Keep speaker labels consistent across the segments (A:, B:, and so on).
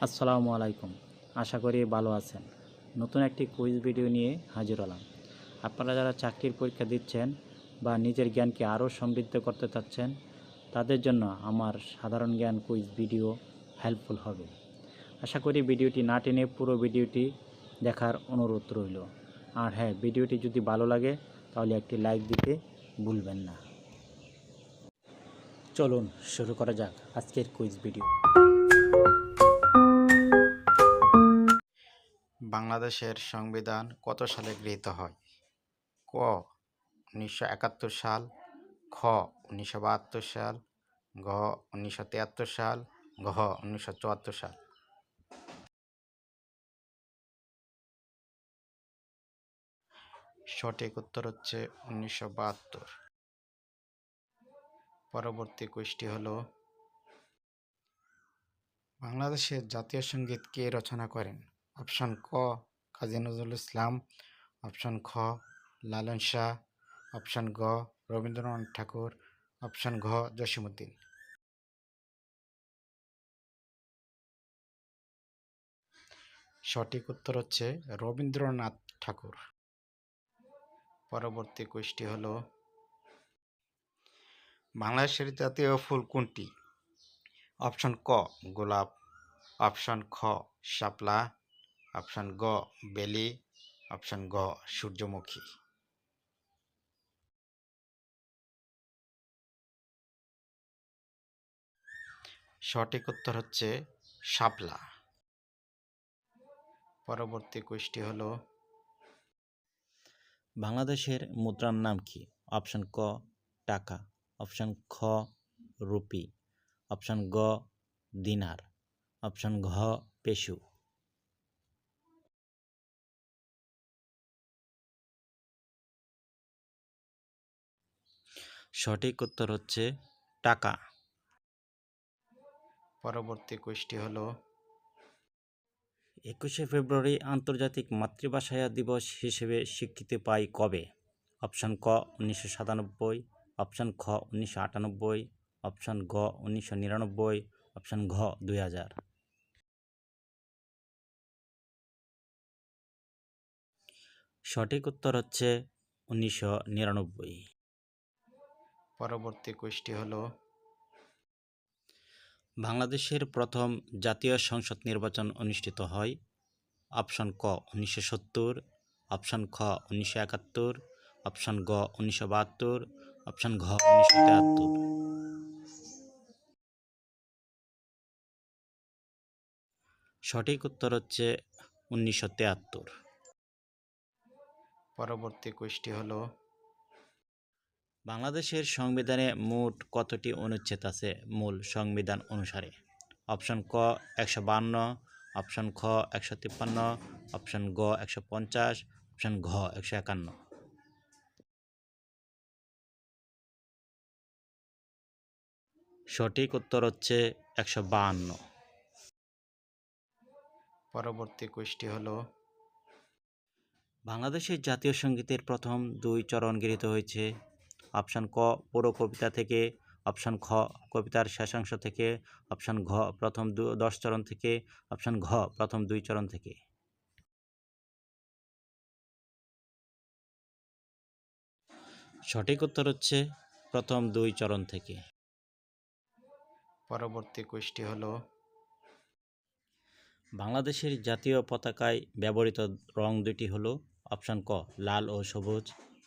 A: আসসালামু আলাইকুম। আশা করি ভালো আছেন। নতুন একটি কুইজ ভিডিও নিয়ে হাজির হলাম। আপনারা যারা চাকরির পরীক্ষা দিচ্ছেন বা নিজের জ্ঞানকে আরও সমৃদ্ধ করতে চাচ্ছেন, তাদের জন্য আমার সাধারণ জ্ঞান কুইজ ভিডিও হেল্পফুল হবে। আশা করি ভিডিওটি না টেনে পুরো ভিডিওটি দেখার অনুরোধ রইল। আর হ্যাঁ, ভিডিওটি যদি ভালো লাগে তাহলে একটি লাইক দিতে ভুলবেন না। চলুন শুরু করা যাক আজকের কুইজ ভিডিও।
B: বাংলাদেশের সংবিধান কত সালে গৃহীত হয়? ক ১৯৭১ সাল, খ ১৯৭২ সাল, ঘ ১৯৭৩ সাল, ঘ ১৯৭৪ সাল। সঠিক উত্তর হচ্ছে ১৯৭২। পরবর্তী কুইজটি হলো, বাংলাদেশের জাতীয় সঙ্গীত কে রচনা করেন? অপশন ক কাজী নজরুল ইসলাম, অপশন খ লালন শাহ, অপশন গ রবীন্দ্রনাথ ঠাকুর, অপশন ঘ জসীমউদ্দিন। সঠিক উত্তর হচ্ছে রবীন্দ্রনাথ ঠাকুর। পরবর্তী কুইজটি হলো, বাংলাদেশের জাতীয় ফুল কোনটি? অপশন ক গোলাপ, অপশন খ শাপলা, অপশন গ বেলি, অপশন গ সূর্যমুখী। সঠিক উত্তর হচ্ছে শাপলা। পরবর্তী কুইজটি হলো,
A: বাংলাদেশের মুদ্রার নাম কি? অপশন ক টাকা, অপশন খ রুপি, অপশন গ দিনার, অপশন ঘ পেশু। সঠিক উত্তর হচ্ছে টাকা।
B: পরবর্তী কুইজটি হলো,
A: 21শে ফেব্রুয়ারি আন্তর্জাতিক মাতৃভাষা দিবস হিসেবে স্বীকৃতি পায় কবে? অপশন ক 1997, অপশন খ 1998, অপশন গ 1999, অপশন ঘ 2000। সঠিক উত্তর হচ্ছে 1999।
B: পরবর্তী কুইজটি হলো,
A: বাংলাদেশের প্রথম জাতীয় সংসদ নির্বাচন অনুষ্ঠিত হয়? অপশন ক 1970, অপশন খ 1971, অপশন গ 1972, অপশন ঘ 1973। সঠিক উত্তর হচ্ছে 1973।
B: পরবর্তী কুইজটি হলো,
A: বাংলাদেশের সংবিধানে মোট কতটি অনুচ্ছেদ আছে মূল সংবিধান অনুসারে? অপশন ক 152, অপশন খ 153, অপশন গ 150, অপশন ঘ 151। সঠিক উত্তর হচ্ছে 152।
B: পরবর্তী কুইজটি হলো,
A: বাংলাদেশের জাতীয় সঙ্গীতের প্রথম 2 চরণ গৃহীত হয়েছে? অপশন ক পুরো কবিতা থেকে, অপশন খ কবিতার শেষাংশ থেকে, অপশন ঘ প্রথম 10 চরণ থেকে, অপশন ঘ প্রথম 2 চরণ থেকে। সঠিক উত্তর হচ্ছে প্রথম 2 চরণ থেকে।
B: পরবর্তী কুইজটি হলো,
A: বাংলাদেশের জাতীয় পতাকায় ব্যবহৃত রং দুটি হলো? অপশন ক লাল ও সবুজ,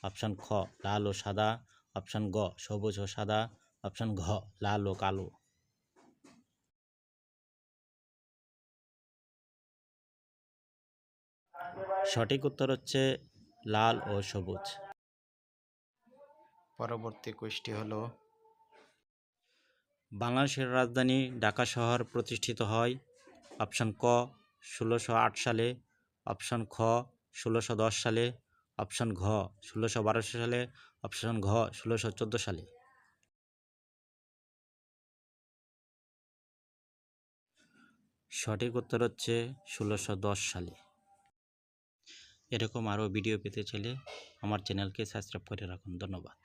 A: অপশন খ লাল ও সাদা, অপশন গ সবুজ ও সাদা, অপশন ঘ লাল ও কালো। সঠিক উত্তর হচ্ছে লাল ও সবুজ।
B: পরবর্তী কুইজটি হলো,
A: বাংলাদেশের রাজধানী ঢাকা শহর প্রতিষ্ঠিত হয়? অপশন ক 1608 সালে, অপশন খ 1610 সালে, অপশন ঘ 1612 সালে, অপশন ঘ 1614 সালে। সঠিক উত্তর হচ্ছে 1610 সালে। এরকম আরও ভিডিও পেতে চাইলে আমার চ্যানেলকে সাবস্ক্রাইব করে রাখুন। ধন্যবাদ।